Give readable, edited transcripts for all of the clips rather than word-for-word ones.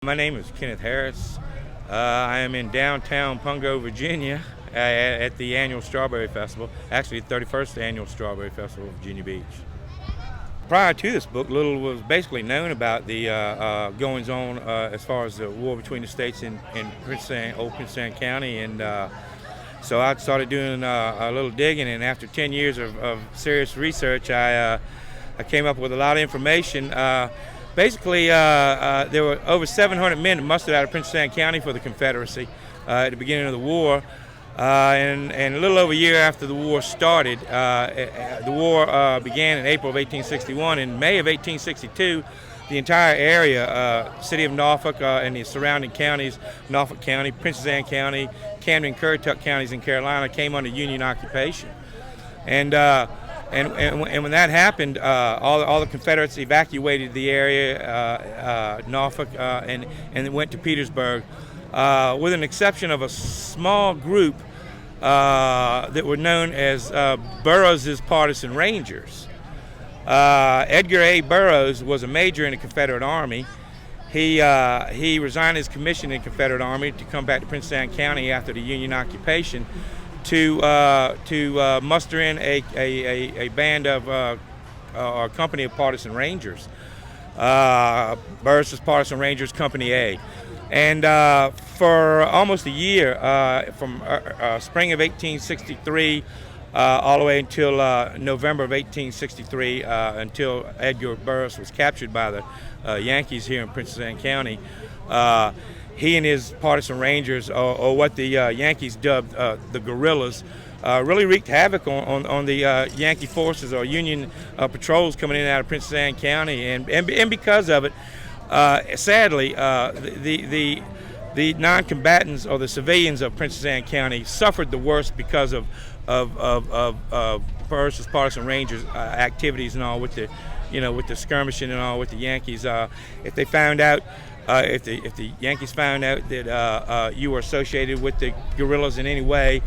My name is Kenneth Harris. I am in downtown Pungo, Virginia at the annual Strawberry Festival, actually the 31st annual Strawberry Festival of Virginia Beach. Prior to this book, little was basically known about the goings-on as far as the war between the states in old Prince Anne County, and so I started doing a little digging, and after 10 years of serious research, I came up with a lot of information. Basically, there were over 700 men mustered out of Prince Anne County for the Confederacy at the beginning of the war. And a little over a year after the war started, the war began in April of 1861. In May of 1862, the entire area, city of Norfolk and the surrounding counties, Norfolk County, Princess Anne County, Camden, Currituck counties in Carolina, came under Union occupation. And when that happened, all the Confederates evacuated the area, Norfolk, and went to Petersburg, with an exception of a small group that were known as Burroughs' Partisan Rangers. Edgar A. Burroughs was a major in the Confederate Army. He resigned his commission in the Confederate Army to come back to Prince Anne County after the Union occupation to muster in a band of or company of Partisan Rangers, Burroughs' Partisan Rangers Company A. And for almost a year, from spring of 1863 all the way until November of 1863, until Edgar Burroughs was captured by the Yankees here in Princess Anne County, he and his Partisan Rangers, or what the Yankees dubbed the guerrillas, really wreaked havoc on the Yankee forces or Union patrols coming in and out of Princess Anne County, and because of it, sadly, the non-combatants or the civilians of Princess Anne County suffered the worst because of Burroughs' Partisan Rangers activities and all, with the skirmishing and all with the Yankees. If they found out, if the Yankees found out that you were associated with the guerrillas in any way,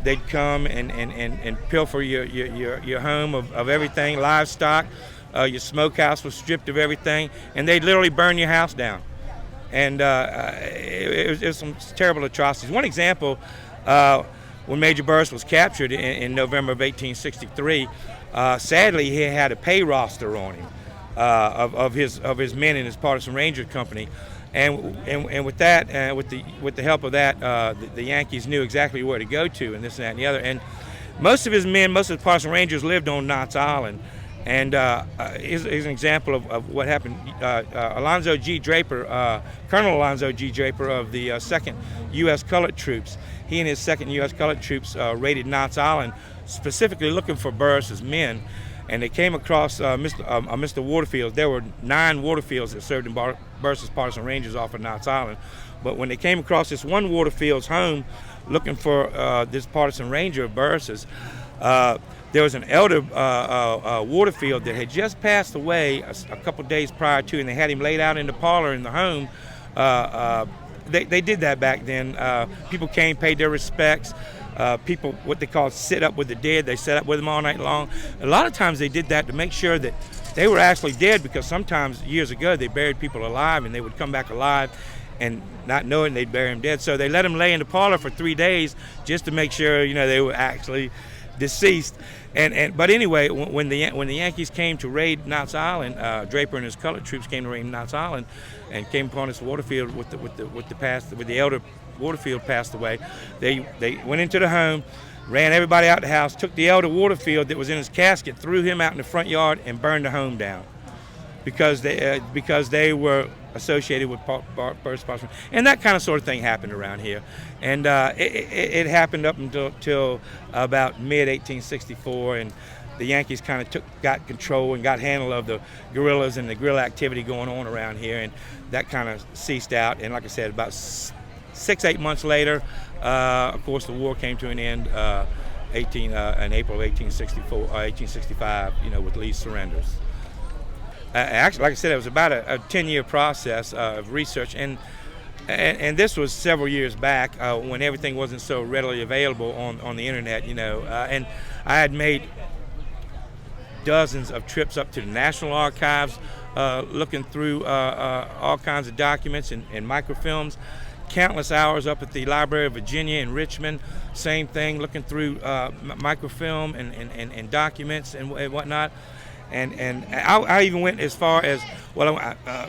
they'd come and pilfer your home of everything, livestock. Your smokehouse was stripped of everything, and they'd literally burn your house down. And it was some terrible atrocities. One example, when Major Burroughs was captured in November of 1863, sadly he had a pay roster on him of his men in his Partisan Ranger Company, and with that, with the help of that, the Yankees knew exactly where to go to, and this and that and the other. And most of his men, most of the Partisan Rangers, lived on Knott's Island. And here's an example of what happened. Alonzo G. Draper, Colonel Alonzo G. Draper of the 2nd U.S. Colored Troops, he and his 2nd U.S. Colored Troops raided Knott's Island, specifically looking for Burroughs' men. And they came across Mr. Waterfield. There were 9 Waterfields that served in Burroughs' Partisan Rangers off of Knott's Island. But when they came across this one Waterfield's home, looking for this Partisan Ranger of Burroughs', there was an elder Waterfield that had just passed away a couple days prior to, and they had him laid out in the parlor in the home. They did that back then. People came, paid their respects. People, what they call sit up with the dead, they sat up with them all night long. A lot of times they did that to make sure that they were actually dead, because sometimes years ago they buried people alive and they would come back alive and not knowing they'd bury them dead. So they let them lay in the parlor for 3 days just to make sure, they were actually deceased. But anyway, when the Yankees came to raid Knott's Island, Draper and his colored troops came to raid Knott's Island, and came upon this Waterfield with the elder Waterfield passed away. They went into the home, ran everybody out the house, took the elder Waterfield that was in his casket, threw him out in the front yard, and burned the home down, because they were associated with Burroughs' Partisan. And that kind of sort of thing happened around here. And it happened up until about mid-1864, and the Yankees kind of got control and got handle of the guerrillas and the guerrilla activity going on around here, and that kind of ceased out. And like I said, about 6-8 months later, of course, the war came to an end in April of 1865, with Lee's surrenders. Actually, like I said, it was about a 10-year process of research, and this was several years back when everything wasn't so readily available on the internet, and I had made dozens of trips up to the National Archives, looking through all kinds of documents and microfilms. Countless hours up at the Library of Virginia in Richmond, same thing, looking through microfilm and documents and whatnot. And I even went as far as,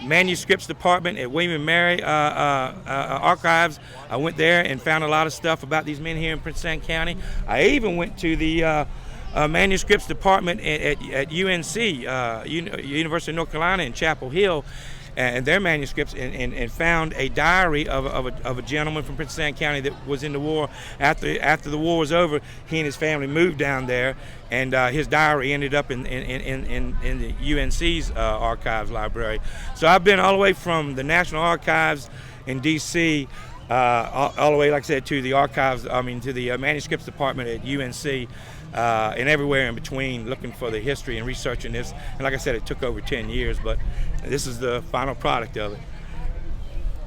manuscripts department at William and Mary Archives. I went there and found a lot of stuff about these men here in Prince Sam County. I even went to the manuscripts department at UNC, University of North Carolina in Chapel Hill, and their manuscripts, and found a diary of a gentleman from Prince Sam County that was in the war. After the war was over, he and his family moved down there, and his diary ended up in the UNC's archives library. So I've been all the way from the National Archives in D.C. All the way, like I said, to the archives. To the manuscripts department at UNC. And everywhere in between, looking for the history and researching this. And like I said, it took over 10 years, but this is the final product of it.